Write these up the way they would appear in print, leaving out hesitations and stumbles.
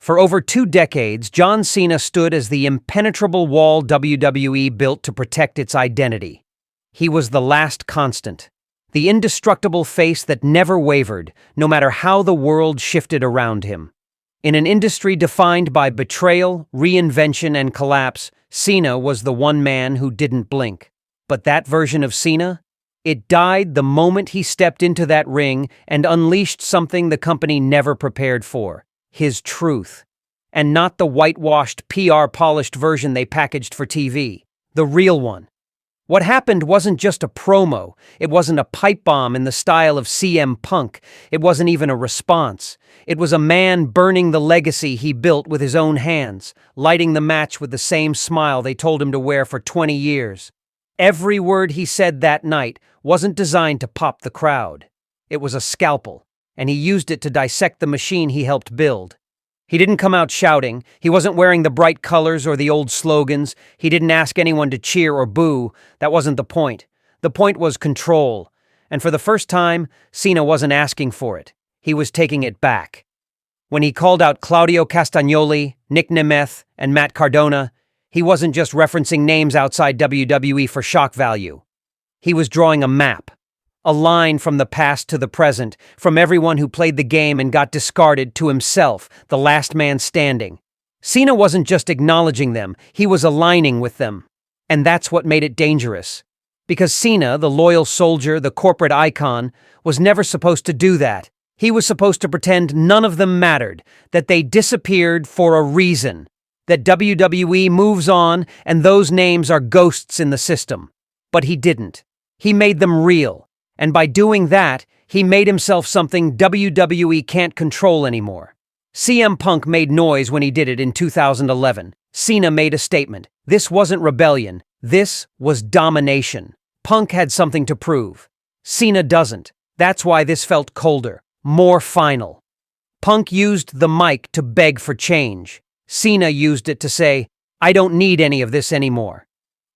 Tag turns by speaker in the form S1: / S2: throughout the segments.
S1: For over 2 decades, John Cena stood as the impenetrable wall WWE built to protect its identity. He was the last constant, the indestructible face that never wavered, no matter how the world shifted around him. In an industry defined by betrayal, reinvention, and collapse, Cena was the one man who didn't blink. But that version of Cena? It died the moment he stepped into that ring and unleashed something the company never prepared for: his truth. And not the whitewashed, PR-polished version they packaged for TV. The real one. What happened wasn't just a promo. It wasn't a pipe bomb in the style of CM Punk. It wasn't even a response. It was a man burning the legacy he built with his own hands, lighting the match with the same smile they told him to wear for 20 years. Every word he said that night wasn't designed to pop the crowd. It was a scalpel, and he used it to dissect the machine he helped build. He didn't come out shouting, he wasn't wearing the bright colors or the old slogans, he didn't ask anyone to cheer or boo. That wasn't the point. The point was control. And for the first time, Cena wasn't asking for it. He was taking it back. When he called out Claudio Castagnoli, Nick Nemeth, and Matt Cardona, he wasn't just referencing names outside WWE for shock value. He was drawing a map. A line from the past to the present, from everyone who played the game and got discarded to himself, the last man standing. Cena wasn't just acknowledging them, he was aligning with them. And that's what made it dangerous. Because Cena, the loyal soldier, the corporate icon, was never supposed to do that. He was supposed to pretend none of them mattered, that they disappeared for a reason, that WWE moves on and those names are ghosts in the system. But he didn't. He made them real. And by doing that, he made himself something WWE can't control anymore. CM Punk made noise when he did it in 2011. Cena made a statement. This wasn't rebellion. This was domination. Punk had something to prove. Cena doesn't. That's why this felt colder, more final. Punk used the mic to beg for change. Cena used it to say, I don't need any of this anymore.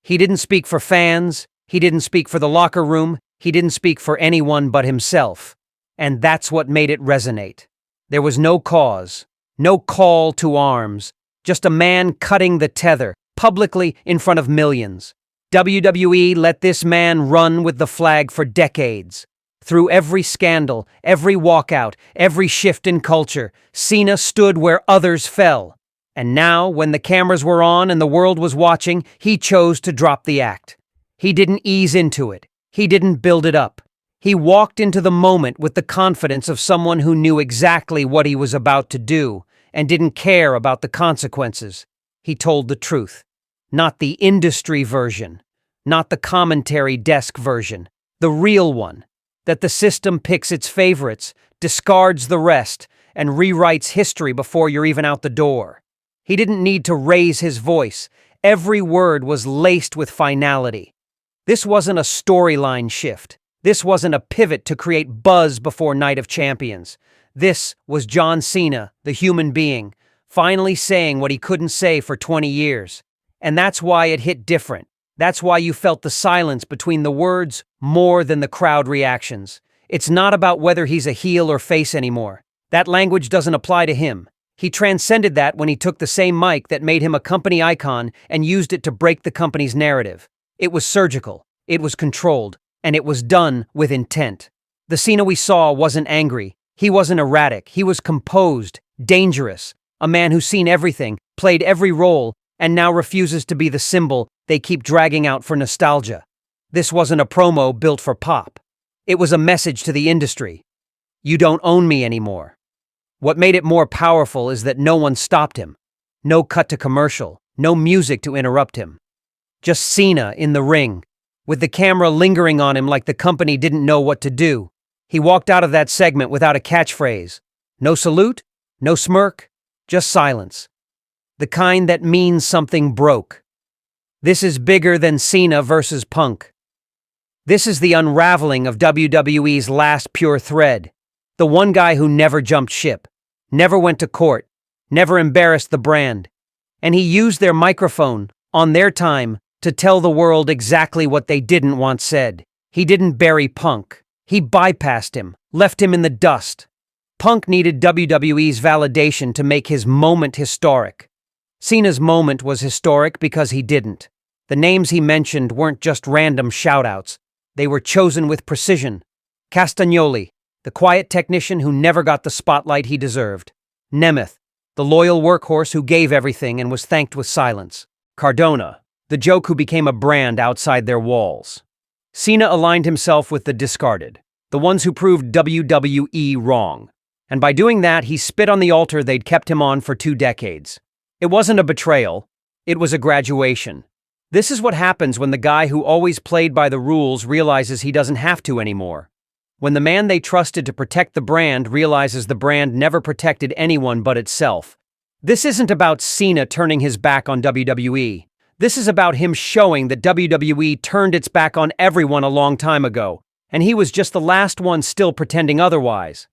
S1: He didn't speak for fans. He didn't speak for the locker room. He didn't speak for anyone but himself. And that's what made it resonate. There was no cause, no call to arms, just a man cutting the tether, publicly in front of millions. WWE let this man run with the flag for decades. Through every scandal, every walkout, every shift in culture, Cena stood where others fell. And now, when the cameras were on and the world was watching, he chose to drop the act. He didn't ease into it. He didn't build it up. He walked into the moment with the confidence of someone who knew exactly what he was about to do and didn't care about the consequences. He told the truth. Not the industry version. Not the commentary desk version. The real one. That the system picks its favorites, discards the rest, and rewrites history before you're even out the door. He didn't need to raise his voice. Every word was laced with finality. This wasn't a storyline shift. This wasn't a pivot to create buzz before Night of Champions. This was John Cena, the human being, finally saying what he couldn't say for 20 years. And that's why it hit different. That's why you felt the silence between the words more than the crowd reactions. It's not about whether he's a heel or face anymore. That language doesn't apply to him. He transcended that when he took the same mic that made him a company icon and used it to break the company's narrative. It was surgical, it was controlled, and it was done with intent. The Cena we saw wasn't angry, he wasn't erratic, he was composed, dangerous, a man who's seen everything, played every role, and now refuses to be the symbol they keep dragging out for nostalgia. This wasn't a promo built for pop. It was a message to the industry. You don't own me anymore. What made it more powerful is that no one stopped him. No cut to commercial, no music to interrupt him. Just Cena in the ring, with the camera lingering on him like the company didn't know what to do. He walked out of that segment without a catchphrase. No salute, no smirk, just silence. The kind that means something broke. This is bigger than Cena versus Punk. This is the unraveling of WWE's last pure thread. The one guy who never jumped ship, never went to court, never embarrassed the brand. And he used their microphone, on their time, to tell the world exactly what they didn't want said. He didn't bury Punk. He bypassed him, left him in the dust. Punk needed WWE's validation to make his moment historic. Cena's moment was historic because he didn't. The names he mentioned weren't just random shoutouts. They were chosen with precision. Castagnoli, the quiet technician who never got the spotlight he deserved. Nemeth, the loyal workhorse who gave everything and was thanked with silence. Cardona, the joke who became a brand outside their walls. Cena aligned himself with the discarded, the ones who proved WWE wrong. And by doing that, he spit on the altar they'd kept him on for 2 decades. It wasn't a betrayal, it was a graduation. This is what happens when the guy who always played by the rules realizes he doesn't have to anymore. When the man they trusted to protect the brand realizes the brand never protected anyone but itself. This isn't about Cena turning his back on WWE. This is about him showing that WWE turned its back on everyone a long time ago, and he was just the last one still pretending otherwise.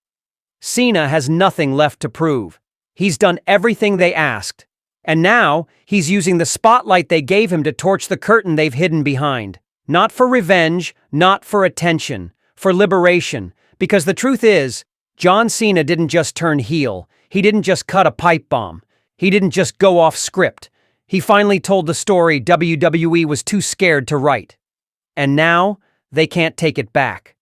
S1: Cena has nothing left to prove. He's done everything they asked. And now, he's using the spotlight they gave him to torch the curtain they've hidden behind. Not for revenge, not for attention, for liberation. Because the truth is, John Cena didn't just turn heel. He didn't just cut a pipe bomb. He didn't just go off script. He finally told the story WWE was too scared to write. And now, they can't take it back.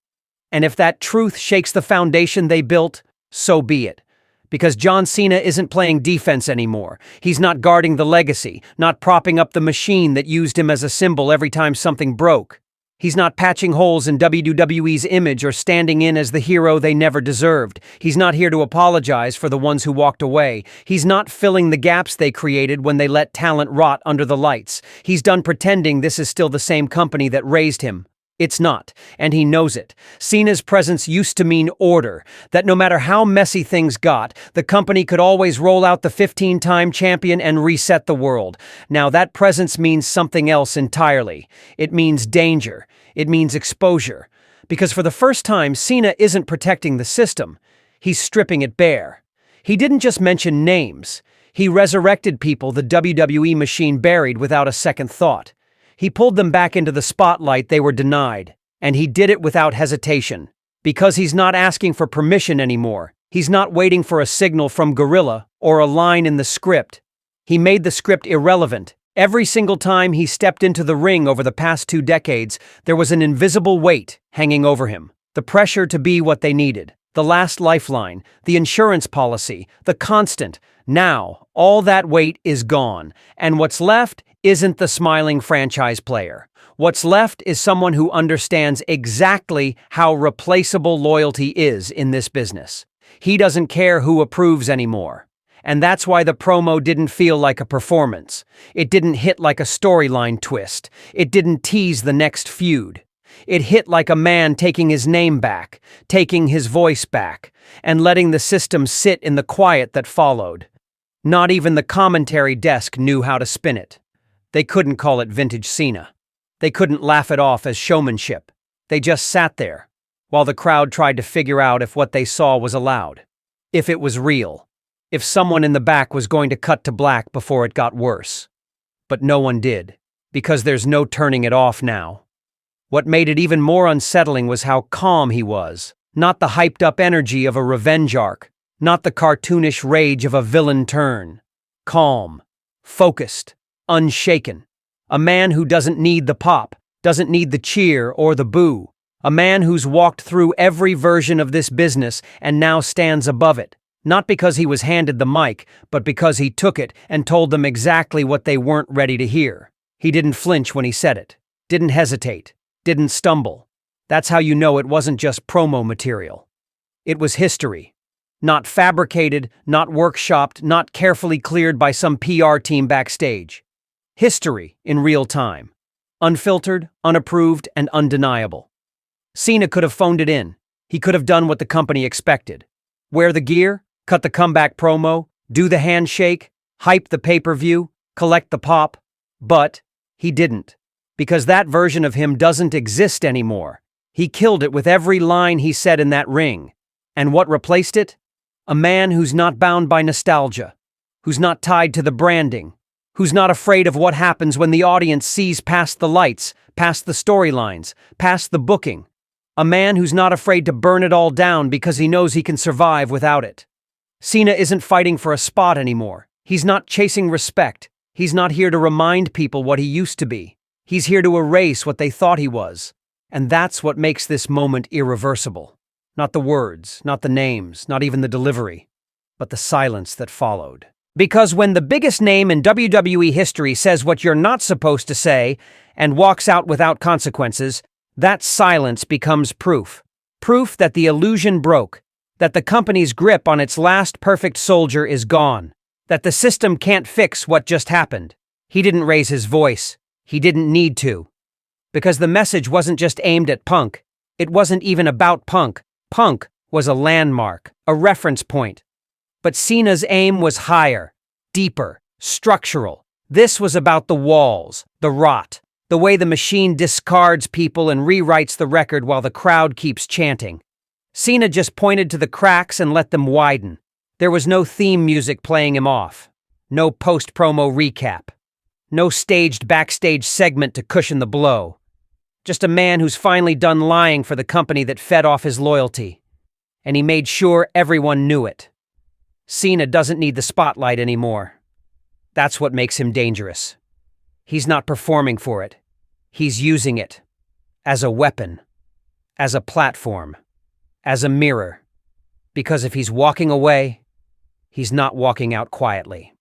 S1: And if that truth shakes the foundation they built, so be it. Because John Cena isn't playing defense anymore. He's not guarding the legacy, not propping up the machine that used him as a symbol every time something broke. He's not patching holes in WWE's image or standing in as the hero they never deserved. He's not here to apologize for the ones who walked away. He's not filling the gaps they created when they let talent rot under the lights. He's done pretending this is still the same company that raised him. It's not, and he knows it. Cena's presence used to mean order, that no matter how messy things got, the company could always roll out the 15-time champion and reset the world. Now that presence means something else entirely. It means danger. It means exposure. Because for the first time, Cena isn't protecting the system. He's stripping it bare. He didn't just mention names. He resurrected people the WWE machine buried without a second thought. He pulled them back into the spotlight they were denied, and he did it without hesitation. Because he's not asking for permission anymore. He's not waiting for a signal from Gorilla or a line in the script. He made the script irrelevant. Every single time he stepped into the ring over the past 2 decades, there was an invisible weight hanging over him. The pressure to be what they needed. The last lifeline, the insurance policy, the constant. Now, all that weight is gone, and what's left isn't the smiling franchise player. What's left is someone who understands exactly how replaceable loyalty is in this business. He doesn't care who approves anymore. And that's why the promo didn't feel like a performance. It didn't hit like a storyline twist. It didn't tease the next feud. It hit like a man taking his name back, taking his voice back, and letting the system sit in the quiet that followed. Not even the commentary desk knew how to spin it. They couldn't call it vintage Cena. They couldn't laugh it off as showmanship. They just sat there, while the crowd tried to figure out if what they saw was allowed. If it was real. If someone in the back was going to cut to black before it got worse. But no one did, because there's no turning it off now. What made it even more unsettling was how calm he was. Not the hyped-up energy of a revenge arc. Not the cartoonish rage of a villain turn. Calm. Focused. Unshaken. A man who doesn't need the pop, doesn't need the cheer or the boo. A man who's walked through every version of this business and now stands above it. Not because he was handed the mic, but because he took it and told them exactly what they weren't ready to hear. He didn't flinch when he said it. Didn't hesitate. Didn't stumble. That's how you know it wasn't just promo material. It was history. Not fabricated, not workshopped, not carefully cleared by some PR team backstage. History in real time. Unfiltered, unapproved, and undeniable. Cena could have phoned it in. He could have done what the company expected. Wear the gear, cut the comeback promo, do the handshake, hype the pay-per-view, collect the pop. But he didn't. Because that version of him doesn't exist anymore. He killed it with every line he said in that ring. And what replaced it? A man who's not bound by nostalgia. Who's not tied to the branding. Who's not afraid of what happens when the audience sees past the lights, past the storylines, past the booking. A man who's not afraid to burn it all down because he knows he can survive without it. Cena isn't fighting for a spot anymore. He's not chasing respect. He's not here to remind people what he used to be. He's here to erase what they thought he was. And that's what makes this moment irreversible. Not the words, not the names, not even the delivery, but the silence that followed. Because when the biggest name in WWE history says what you're not supposed to say and walks out without consequences, that silence becomes proof. Proof that the illusion broke, that the company's grip on its last perfect soldier is gone, that the system can't fix what just happened. He didn't raise his voice. He didn't need to. Because the message wasn't just aimed at Punk. It wasn't even about Punk. Punk was a landmark, a reference point. But Cena's aim was higher, deeper, structural. This was about the walls, the rot, the way the machine discards people and rewrites the record while the crowd keeps chanting. Cena just pointed to the cracks and let them widen. There was no theme music playing him off, no post-promo recap, no staged backstage segment to cushion the blow. Just a man who's finally done lying for the company that fed off his loyalty. And he made sure everyone knew it. Cena doesn't need the spotlight anymore. That's what makes him dangerous. He's not performing for it. He's using it. As a weapon. As a platform. As a mirror. Because if he's walking away, he's not walking out quietly.